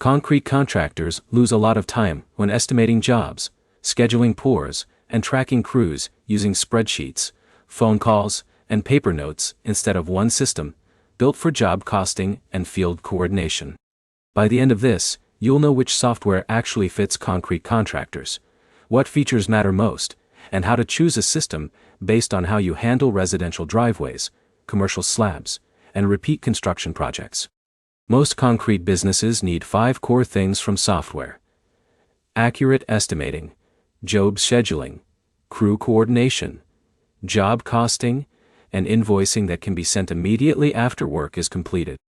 Concrete contractors lose a lot of time when estimating jobs, scheduling pours, and tracking crews using spreadsheets, phone calls, and paper notes instead of one system, built for job costing and field coordination. By the end of this, you'll know which software actually fits concrete contractors, what features matter most, and how to choose a system based on how you handle residential driveways, commercial slabs, and repeat construction projects. Most concrete businesses need 5 core things from software: accurate estimating, job scheduling, crew coordination, job costing, and invoicing that can be sent immediately after work is completed.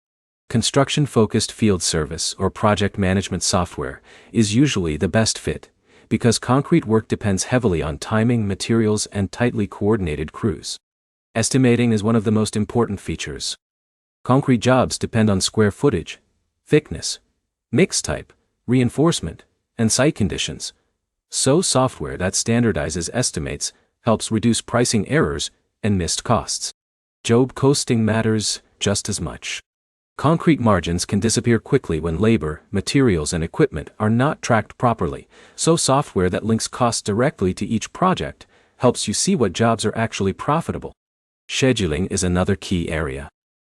Construction-focused field service or project management software is usually the best fit, because concrete work depends heavily on timing, materials, and tightly coordinated crews. Estimating is one of the most important features. Concrete jobs depend on square footage, thickness, mix type, reinforcement, and site conditions. So software that standardizes estimates helps reduce pricing errors and missed costs. Job costing matters just as much. Concrete margins can disappear quickly when labor, materials, and equipment are not tracked properly, so software that links costs directly to each project helps you see what jobs are actually profitable. Scheduling is another key area.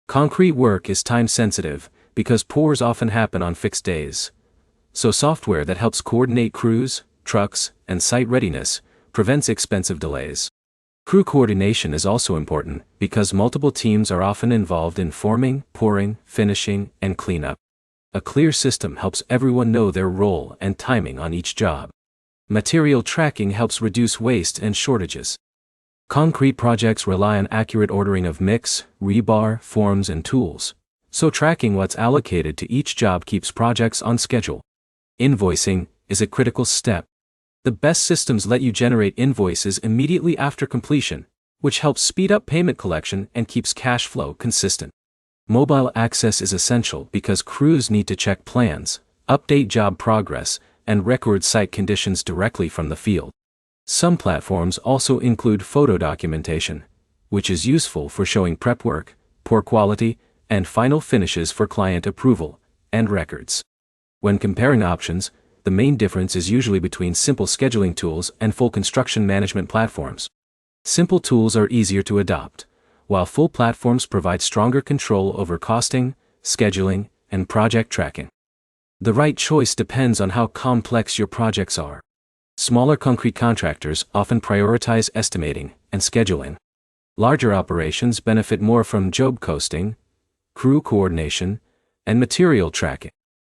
Concrete work is time-sensitive because pours often happen on fixed days. So software that helps coordinate crews, trucks, and site readiness prevents expensive delays. Crew coordination is also important because multiple teams are often involved in forming, pouring, finishing, and cleanup. A clear system helps everyone know their role and timing on each job. Material tracking helps reduce waste and shortages. Concrete projects rely on accurate ordering of mix, rebar, forms, and tools, so tracking what's allocated to each job keeps projects on schedule. Invoicing is a critical step. The best systems let you generate invoices immediately after completion, which helps speed up payment collection and keeps cash flow consistent. Mobile access is essential because crews need to check plans, update job progress, and record site conditions directly from the field. Some platforms also include photo documentation, which is useful for showing prep work, pour quality, and final finishes for client approval and records. When comparing options, the main difference is usually between simple scheduling tools and full construction management platforms. Simple tools are easier to adopt, while full platforms provide stronger control over costing, scheduling, and project tracking. The right choice depends on how complex your projects are. Smaller concrete contractors often prioritize estimating and scheduling. Larger operations benefit more from job costing, crew coordination, and material tracking.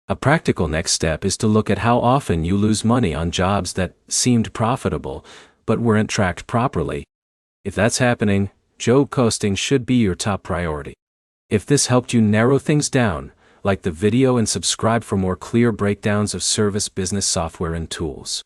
A practical next step is to look at how often you lose money on jobs that seemed profitable but weren't tracked properly. If that's happening, job costing should be your top priority. If this helped you narrow things down, like the video and subscribe for more clear breakdowns of service business software and tools.